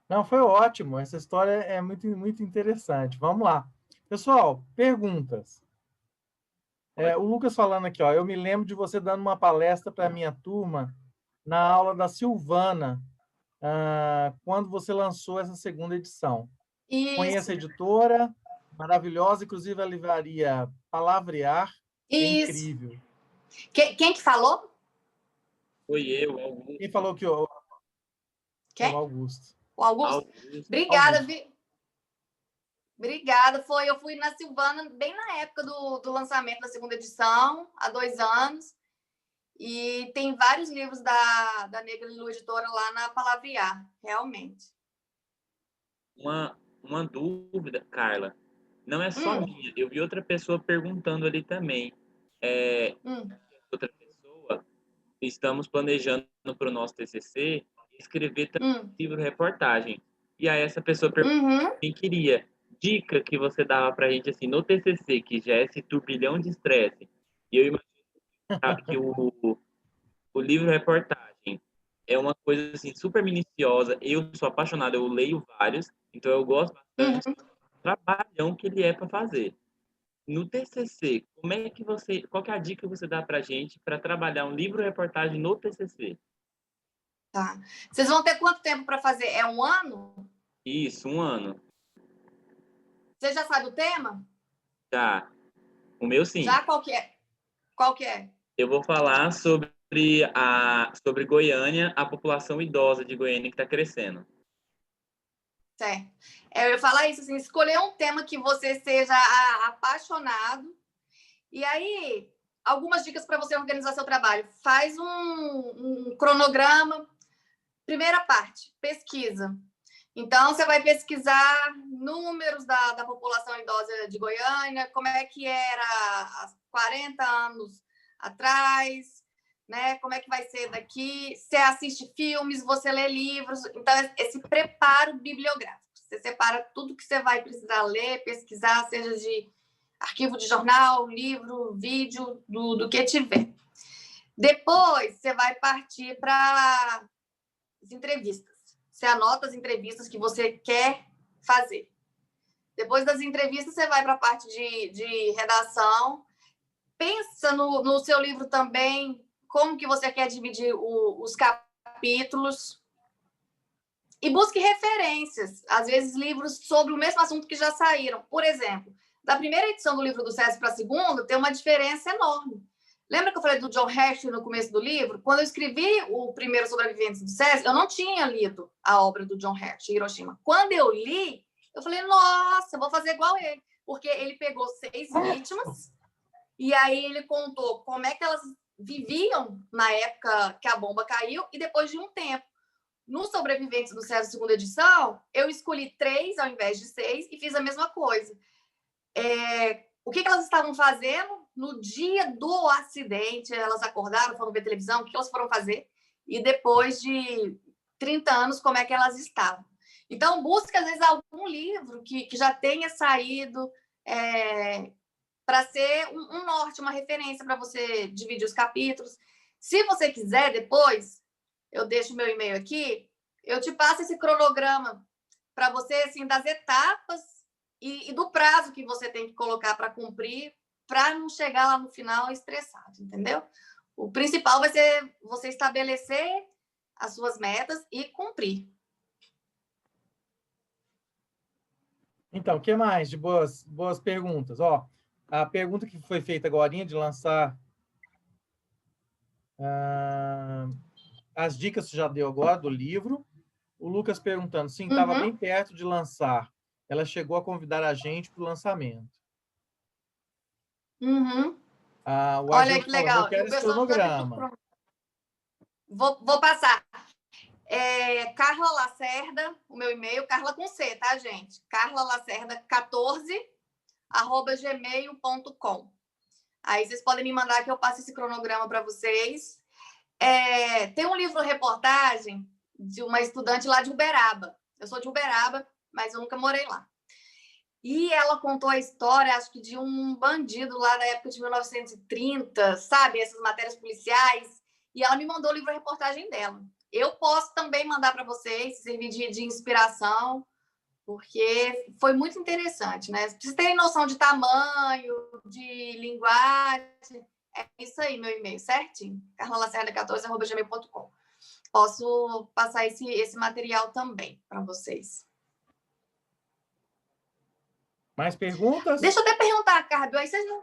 S2: Não, foi ótimo. Essa história é muito, muito interessante. Vamos lá. Pessoal, perguntas. O Lucas falando aqui, ó, eu me lembro de você dando uma palestra para a minha turma na aula da Silvana, quando você lançou essa segunda edição.
S1: Isso.
S2: Conheço a editora, maravilhosa, inclusive a livraria Palavrear, é incrível.
S1: Quem que falou?
S3: Foi eu, Augusto.
S2: Quem falou que
S1: Quem?
S2: o Augusto.
S1: O Augusto? Obrigada, Augusto. Obrigada. Eu fui na Silvana bem na época do lançamento da segunda edição, há 2 anos. E tem vários livros da Negra Lilu Editora lá na Palavrear, realmente.
S3: Uma dúvida, Carla. Não é só minha. Eu vi outra pessoa perguntando ali também. Outra pessoa, estamos planejando para o nosso TCC escrever também livro-reportagem. E aí essa pessoa perguntou quem queria. Dica que você dava para a gente assim, no TCC, que já é esse turbilhão de estresse. E eu imagino que o livro-reportagem é uma coisa assim, super minuciosa. Eu sou apaixonado, eu leio vários, então eu gosto bastante do trabalhão que ele é para fazer. No TCC, qual que é a dica que você dá para a gente para trabalhar um livro-reportagem no TCC?
S1: Tá. Vocês vão ter quanto tempo para fazer? É 1 ano?
S3: Isso, 1 ano.
S1: Você já sabe o tema?
S3: Tá. O meu, sim.
S1: Já? Qual que é? Qual que é?
S3: Eu vou falar sobre Goiânia, a população idosa de Goiânia que está crescendo.
S1: Certo. Eu ia falar isso, assim, escolher um tema que você seja apaixonado. E aí, algumas dicas para você organizar seu trabalho. Faz um cronograma. Primeira parte, pesquisa. Então, você vai pesquisar números da população idosa de Goiânia, como é que era há 40 anos atrás, né? Como é que vai ser daqui. Você assiste filmes, você lê livros. Então, esse preparo bibliográfico. Você separa tudo que você vai precisar ler, pesquisar, seja de arquivo de jornal, livro, vídeo, do que tiver. Depois, você vai partir para as entrevistas. Você anota as entrevistas que você quer fazer. Depois das entrevistas, você vai para a parte de redação. Pensa no seu livro também, como que você quer dividir os capítulos. E busque referências, às vezes livros sobre o mesmo assunto que já saíram. Por exemplo, da primeira edição do livro do César para a segunda, tem uma diferença enorme. Lembra que eu falei do John Hersey no começo do livro? Quando eu escrevi o primeiro Sobreviventes do César, eu não tinha lido a obra do John Hersey, Hiroshima. Quando eu li, eu falei, nossa, eu vou fazer igual ele. Porque ele pegou 6 vítimas e aí ele contou como é que elas viviam na época que a bomba caiu e depois de um tempo. No Sobreviventes do César, segunda edição, eu escolhi 3 ao invés de 6 e fiz a mesma coisa. O que elas estavam fazendo no dia do acidente? Elas acordaram, foram ver televisão, o que elas foram fazer? E depois de 30 anos, como é que elas estavam? Então, busque, às vezes, algum livro que já tenha saído para ser um norte, uma referência para você dividir os capítulos. Se você quiser, depois, eu deixo meu e-mail aqui, eu te passo esse cronograma para você, assim, das etapas e do prazo que você tem que colocar para cumprir, para não chegar lá no final estressado, entendeu? O principal vai ser você estabelecer as suas metas e cumprir.
S2: Então, o que mais de boas perguntas? Ó, a pergunta que foi feita agora de lançar as dicas que já deu agora do livro. O Lucas perguntando, sim, estava bem perto de lançar. Ela chegou a convidar a gente para o lançamento.
S1: Olha que legal.
S2: Eu quero esse cronograma.
S1: Vou passar. Carla Lacerda, o meu e-mail, Carla com C, tá, gente? carlalacerda14@gmail.com. Aí vocês podem me mandar que eu passo esse cronograma para vocês. Tem um livro-reportagem de uma estudante lá de Uberaba. Eu sou de Uberaba, mas eu nunca morei lá. E ela contou a história, acho que de um bandido lá da época de 1930, sabe? Essas matérias policiais. E ela me mandou o livro-reportagem dela. Eu posso também mandar para vocês, servir de inspiração, porque foi muito interessante, né? Vocês terem noção de tamanho, de linguagem. É isso aí, meu e-mail, certinho? carlalacerda14@gmail.com. Posso passar esse material também para vocês.
S2: Mais perguntas?
S1: Deixa eu até perguntar, Cardo. Aí vocês não...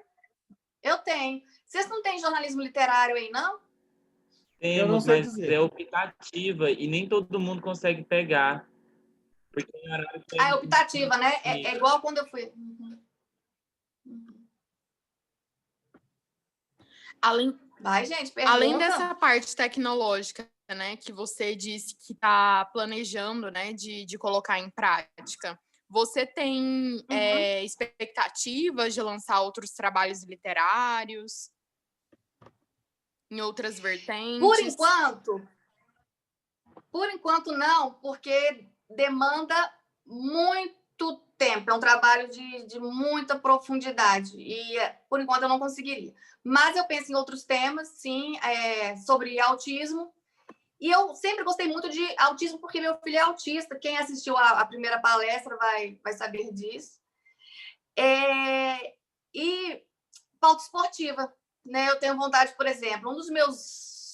S1: Eu tenho. Vocês não têm jornalismo literário aí, não?
S3: Temos, mas é optativa e nem todo mundo consegue pegar. Porque
S1: é optativa, né? É igual quando eu fui.
S4: Além dessa parte tecnológica, né, que você disse que está planejando, né, de colocar em prática, você tem expectativas de lançar outros trabalhos literários em outras vertentes?
S1: Por enquanto não, porque demanda muito tempo, é um trabalho de muita profundidade e por enquanto eu não conseguiria. Mas eu penso em outros temas, sim, sobre autismo. E eu sempre gostei muito de autismo porque meu filho é autista. Quem assistiu a primeira palestra vai saber disso. E pauta esportiva, né? Eu tenho vontade, por exemplo, um dos meus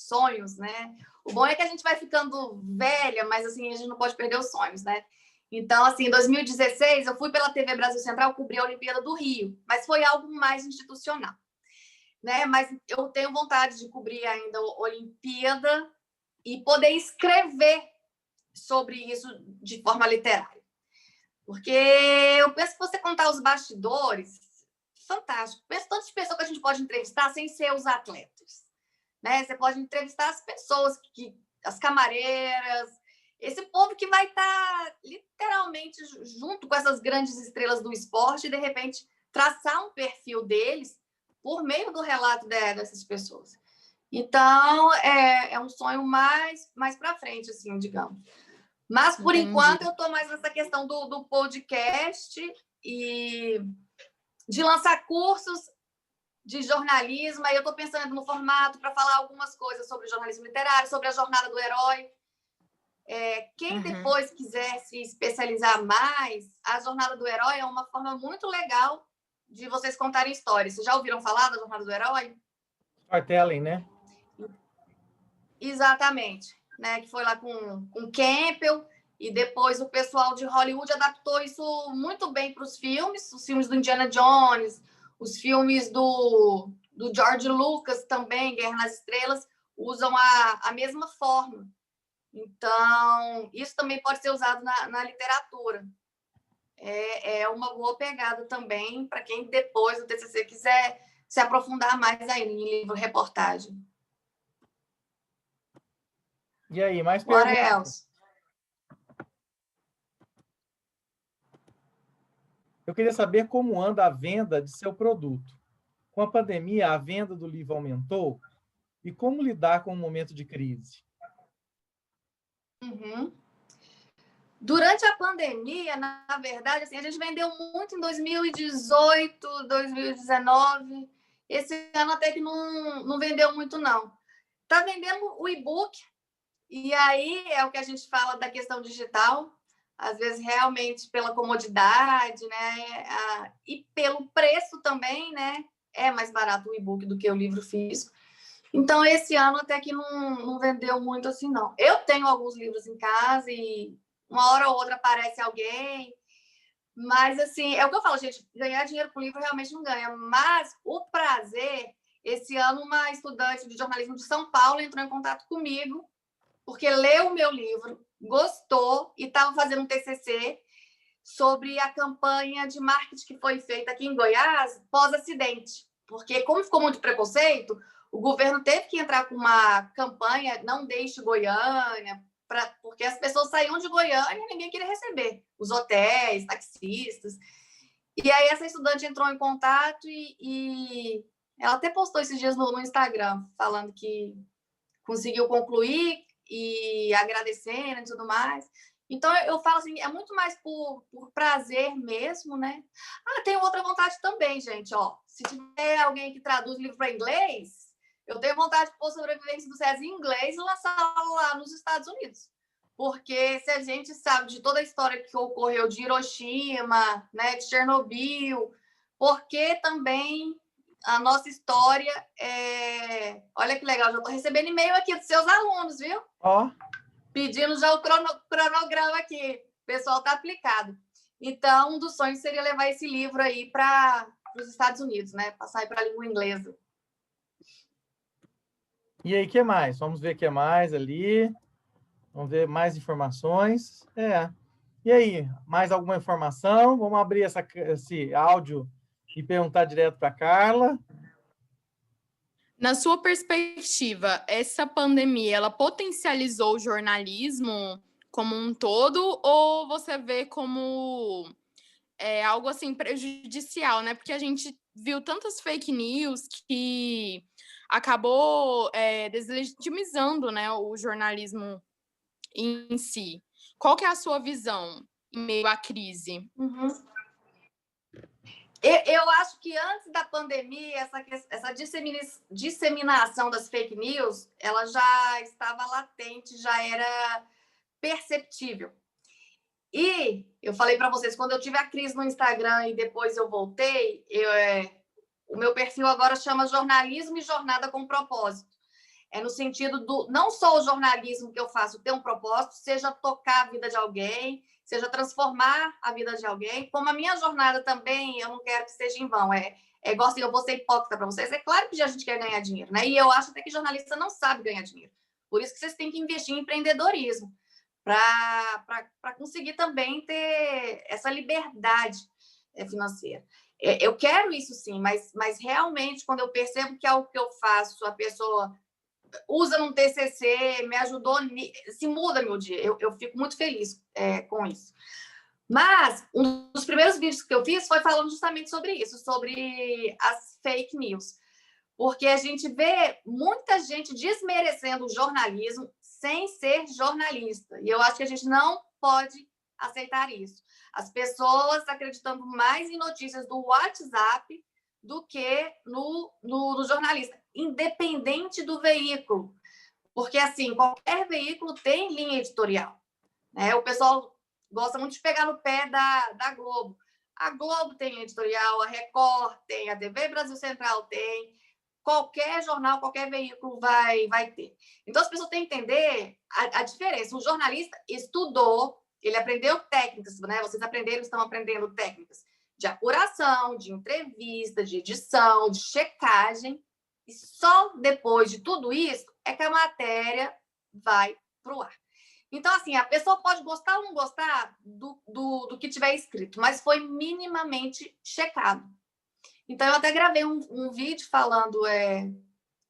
S1: sonhos, né? O bom é que a gente vai ficando velha, mas assim, a gente não pode perder os sonhos, né? Então, assim, em 2016, eu fui pela TV Brasil Central cobrir a Olimpíada do Rio, mas foi algo mais institucional, né? Mas eu tenho vontade de cobrir ainda a Olimpíada e poder escrever sobre isso de forma literária. Porque eu penso que você contar os bastidores, fantástico. Penso tantas pessoas que a gente pode entrevistar sem ser os atletas, né? Você pode entrevistar as pessoas, as camareiras, esse povo que vai estar literalmente junto com essas grandes estrelas do esporte e, de repente, traçar um perfil deles por meio do relato dessas pessoas. Então, é um sonho mais para frente, assim, digamos. Mas, por enquanto, eu estou mais nessa questão do podcast e de lançar cursos de jornalismo. Aí eu estou pensando no formato para falar algumas coisas sobre jornalismo literário, sobre a jornada do herói. Quem depois quiser se especializar mais, a jornada do herói é uma forma muito legal de vocês contarem histórias. Vocês já ouviram falar da jornada do herói?
S2: Storytelling, né?
S1: Exatamente. Né? Que foi lá com Campbell. e depois o pessoal de Hollywood adaptou isso muito bem para os filmes do Indiana Jones, os filmes do George Lucas também, Guerra nas Estrelas, usam a mesma forma. Então, isso também pode ser usado na literatura. É uma boa pegada também para quem depois do TCC quiser se aprofundar mais aí em livro-reportagem.
S2: E aí, mais
S1: Bora,
S2: perguntas?
S1: Elcio.
S2: Eu queria saber como anda a venda de seu produto. Com a pandemia, a venda do livro aumentou? E como lidar com o momento de crise?
S1: Uhum. Durante a pandemia, na verdade, assim, a gente vendeu muito em 2018, 2019. Esse ano até que não vendeu muito, não. Está vendendo o e-book, e aí é o que a gente fala da questão digital, às vezes realmente pela comodidade, né? E pelo preço também, né? É mais barato o e-book do que o livro físico. Então, esse ano até que não vendeu muito assim, não. Eu tenho alguns livros em casa e uma hora ou outra aparece alguém, mas assim, é o que eu falo, gente, ganhar dinheiro com livro realmente não ganha, mas o prazer, esse ano uma estudante de jornalismo de São Paulo entrou em contato comigo, porque leu o meu livro, gostou e estava fazendo um TCC sobre a campanha de marketing que foi feita aqui em Goiás pós-acidente, porque como ficou muito preconceito, o governo teve que entrar com uma campanha Não Deixe Goiânia, porque as pessoas saíam de Goiânia e ninguém queria receber, os hotéis, taxistas. E aí essa estudante entrou em contato e ela até postou esses dias no Instagram, falando que conseguiu concluir e agradecendo e tudo mais. Então, eu falo assim, é muito mais por prazer mesmo, né? Tem outra vontade também, gente, ó. Se tiver alguém que traduz livro para inglês, eu tenho vontade de pôr Sobrevivência do César em inglês e lançar lá nos Estados Unidos. Porque se a gente sabe de toda a história que ocorreu de Hiroshima, né, de Chernobyl, porque também a nossa história Olha que legal, já estou recebendo e-mail aqui dos seus alunos, viu?
S2: Ó.
S1: Pedindo já o cronograma aqui. O pessoal está aplicado. Então, um dos sonhos seria levar esse livro aí para os Estados Unidos, né? Passar para a língua inglesa.
S2: E aí, o que mais? Vamos ver o que mais ali. Vamos ver mais informações. E aí, mais alguma informação? Vamos abrir esse áudio e perguntar direto para a Carla.
S4: Na sua perspectiva, essa pandemia, ela potencializou o jornalismo como um todo ou você vê como algo assim prejudicial, né? Porque a gente viu tantas fake news que acabou deslegitimizando, né, o jornalismo em si. Qual que é a sua visão em meio à crise?
S1: Uhum. Eu acho que antes da pandemia, essa disseminação das fake news, ela já estava latente, já era perceptível. E eu falei para vocês, quando eu tive a crise no Instagram e depois eu voltei, o meu perfil agora chama Jornalismo e Jornada com Propósito. É no sentido do não só o jornalismo que eu faço ter um propósito, seja tocar a vida de alguém, seja transformar a vida de alguém, como a minha jornada também, eu não quero que seja em vão. Igual assim, eu vou ser hipócrita para vocês. É claro que a gente quer ganhar dinheiro, né? E eu acho até que jornalista não sabe ganhar dinheiro. Por isso que vocês têm que investir em empreendedorismo, para conseguir também ter essa liberdade financeira. Eu quero isso sim, mas realmente, quando eu percebo que algo que eu faço, a pessoa usa num TCC, me ajudou, se muda meu dia. Eu fico muito feliz com isso. Mas um dos primeiros vídeos que eu fiz foi falando justamente sobre isso, sobre as fake news. Porque a gente vê muita gente desmerecendo o jornalismo sem ser jornalista. E eu acho que a gente não pode aceitar isso. As pessoas acreditando mais em notícias do WhatsApp do que no jornalista, independente do veículo. Porque, assim, qualquer veículo tem linha editorial, né? O pessoal gosta muito de pegar no pé da Globo. A Globo tem editorial, a Record tem, a TV Brasil Central tem, qualquer jornal, qualquer veículo vai ter. Então, as pessoas têm que entender a diferença. O jornalista estudou, ele aprendeu técnicas, né? Vocês estão aprendendo técnicas de apuração, de entrevista, de edição, de checagem, e só depois de tudo isso é que a matéria vai para o ar. Então, assim, a pessoa pode gostar ou não gostar do que tiver escrito, mas foi minimamente checado. Então, eu até gravei um vídeo falando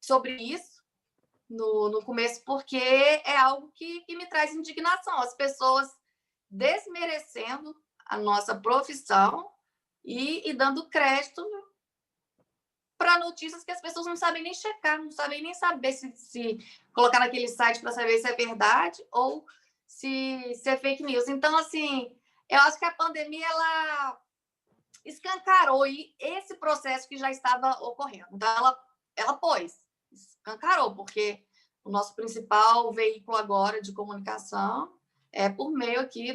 S1: sobre isso no começo, porque é algo que me traz indignação. As pessoas desmerecendo a nossa profissão e dando crédito para notícias que as pessoas não sabem nem checar, não sabem nem saber se colocar naquele site para saber se é verdade ou se é fake news. Então, assim, eu acho que a pandemia ela escancarou esse processo que já estava ocorrendo. Então, ela escancarou, porque o nosso principal veículo agora de comunicação é por meio aqui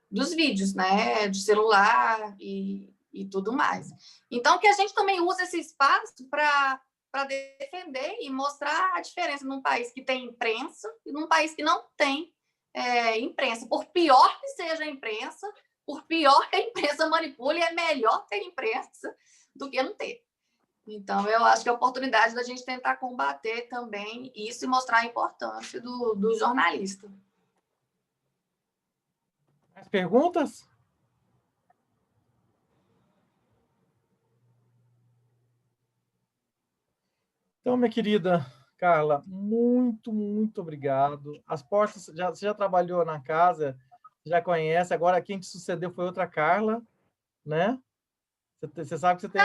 S1: dos vídeos, né? De celular e tudo mais. Então, que a gente também usa esse espaço para defender e mostrar a diferença num país que tem imprensa e num país que não tem imprensa. Por pior que seja a imprensa, por pior que a imprensa manipule, é melhor ter imprensa do que não ter. Então, eu acho que é a oportunidade da gente tentar combater também isso e mostrar a importância do jornalista.
S2: Mais perguntas? Então, minha querida Carla, muito, muito obrigado. As portas, você já trabalhou na casa, já conhece, agora quem te sucedeu foi outra Carla, né? Você sabe que você tem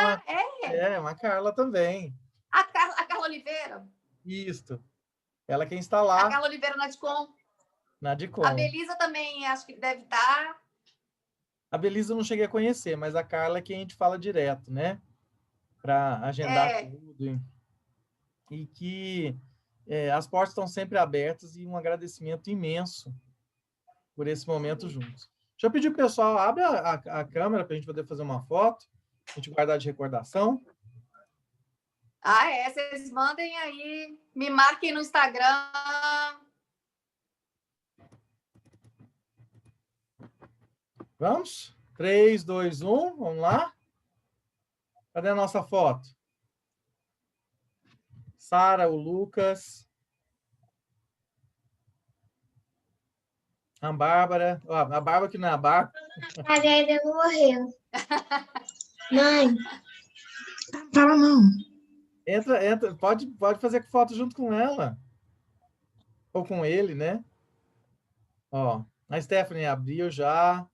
S2: uma Carla também.
S1: A Carla Oliveira?
S2: Isso. Ela é quem está lá.
S1: A Carla Oliveira na Dicom.
S2: Na Dicom.
S1: A Belisa também, acho que deve estar.
S2: A Belisa eu não cheguei a conhecer, mas a Carla é quem a gente fala direto, né? Para agendar tudo. E que as portas estão sempre abertas e um agradecimento imenso por esse momento juntos. Deixa eu pedir para o pessoal, abre a câmera para a gente poder fazer uma foto, a gente guardar de recordação.
S1: Vocês mandem aí, me marquem no Instagram.
S2: Vamos? 3, 2, 1, vamos lá? Cadê a nossa foto? Sara, o Lucas. A Bárbara. Ó, a Bárbara que não é a Bárbara.
S5: A Gaida morreu. Mãe.
S2: Para não. Entra. Pode fazer foto junto com ela. Ou com ele, né? Ó, a Stephanie abriu já.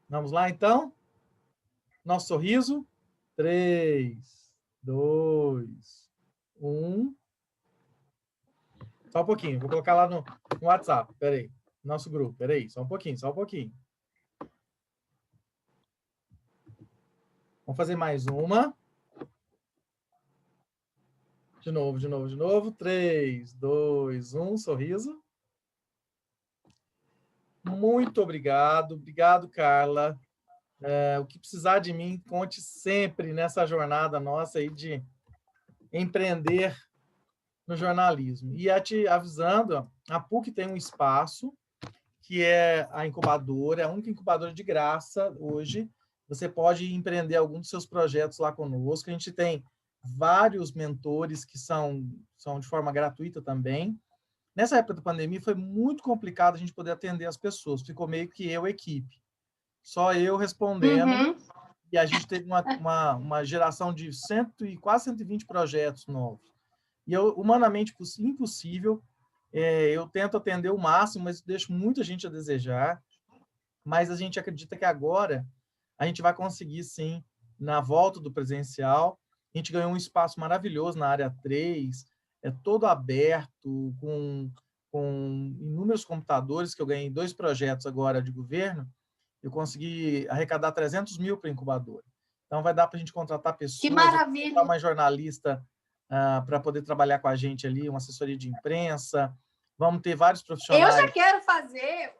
S2: Vamos lá, então? Nosso sorriso. 3, 2, 1. Só um pouquinho. Vou colocar lá no WhatsApp. Espera aí. Nosso grupo. Espera aí. Só um pouquinho. Vamos fazer mais uma. De novo. 3, 2, 1. Sorriso. Muito obrigado. Obrigado, Carla. O que precisar de mim, conte sempre nessa jornada nossa aí de empreender no jornalismo. E te avisando, a PUC tem um espaço que é a incubadora, a única incubadora de graça hoje. Você pode empreender algum dos seus projetos lá conosco. A gente tem vários mentores que são de forma gratuita também. Nessa época da pandemia, foi muito complicado a gente poder atender as pessoas. Ficou meio que equipe. Só eu respondendo.
S1: Uhum.
S2: E a gente teve uma geração de quase 120 projetos novos. E humanamente impossível. Eu tento atender o máximo, mas deixo muita gente a desejar. Mas a gente acredita que agora a gente vai conseguir, sim, na volta do presencial. A gente ganhou um espaço maravilhoso na área 3, todo aberto, com inúmeros computadores, que eu ganhei 2 projetos agora de governo. Eu consegui arrecadar 300 mil para a incubadora. Então, vai dar para a gente contratar pessoas.
S1: Que maravilha!
S2: Uma jornalista para poder trabalhar com a gente ali, uma assessoria de imprensa. Vamos ter vários profissionais.
S1: Eu já quero fazer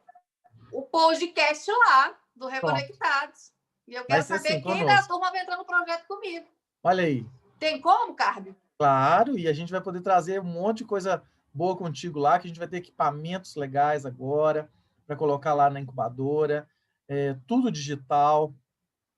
S1: o podcast lá, do Reconectados. E eu quero saber
S2: assim,
S1: quem da turma vai entrar no projeto comigo.
S2: Olha aí.
S1: Tem como, Carmen?
S2: Claro, e a gente vai poder trazer um monte de coisa boa contigo lá, que a gente vai ter equipamentos legais agora para colocar lá na incubadora, tudo digital.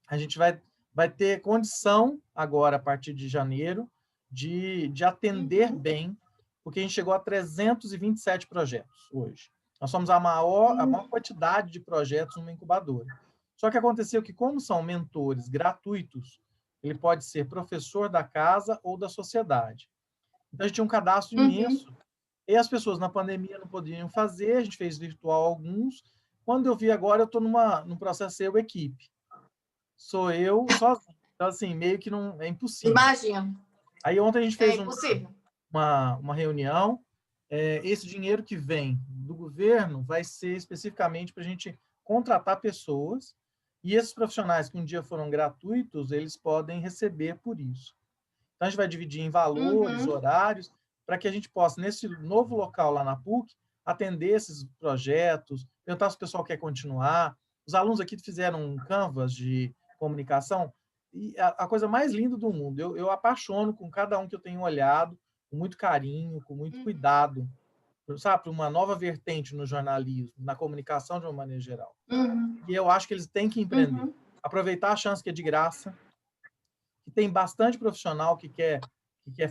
S2: A gente vai ter condição agora, a partir de janeiro, de atender bem, porque a gente chegou a 327 projetos hoje. Nós somos a maior quantidade de projetos numa incubadora. Só que aconteceu que, como são mentores gratuitos, ele pode ser professor da casa ou da sociedade. Então, a gente tinha um cadastro imenso. E as pessoas na pandemia não podiam fazer, a gente fez virtual alguns. Quando eu vi agora, eu estou num processo eu equipe. Sou eu sozinho. Então, assim, meio que não é impossível.
S1: Imagina.
S2: Aí ontem a gente fez
S1: impossível.
S2: uma reunião. Esse dinheiro que vem do governo vai ser especificamente para a gente contratar pessoas, e esses profissionais que um dia foram gratuitos, eles podem receber por isso. Então, a gente vai dividir em valores, horários, para que a gente possa, nesse novo local lá na PUC, atender esses projetos, perguntar se o pessoal quer continuar. Os alunos aqui fizeram um canvas de comunicação, e a coisa mais linda do mundo. Eu apaixono com cada um que eu tenho olhado, com muito carinho, com muito cuidado, sabe, para uma nova vertente no jornalismo, na comunicação de uma maneira geral. E eu acho que eles têm que empreender. Aproveitar a chance que é de graça, que tem bastante profissional que quer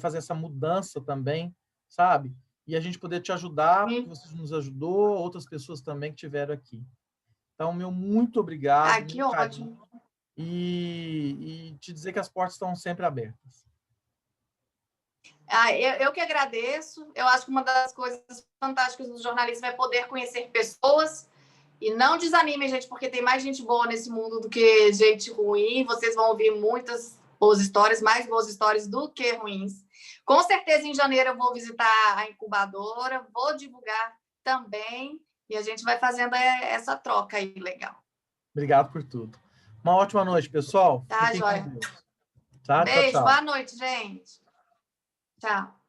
S2: fazer essa mudança também, sabe? E a gente poder te ajudar, porque você nos ajudou, outras pessoas também que estiveram aqui. Então, meu muito obrigado.
S1: Que ótimo.
S2: E te dizer que as portas estão sempre abertas.
S1: Eu que agradeço. Eu acho que uma das coisas fantásticas do jornalismo é poder conhecer pessoas. E não desanimem, gente, porque tem mais gente boa nesse mundo do que gente ruim. Vocês vão ouvir muitas boas histórias, mais boas histórias do que ruins. Com certeza, em janeiro, eu vou visitar a incubadora, vou divulgar também, e a gente vai fazendo essa troca aí legal.
S2: Obrigado por tudo. Uma ótima noite, pessoal.
S1: Tá, joia.
S2: Tá?
S1: Beijo,
S2: Tchau, tchau.
S1: boa noite, gente. Tchau.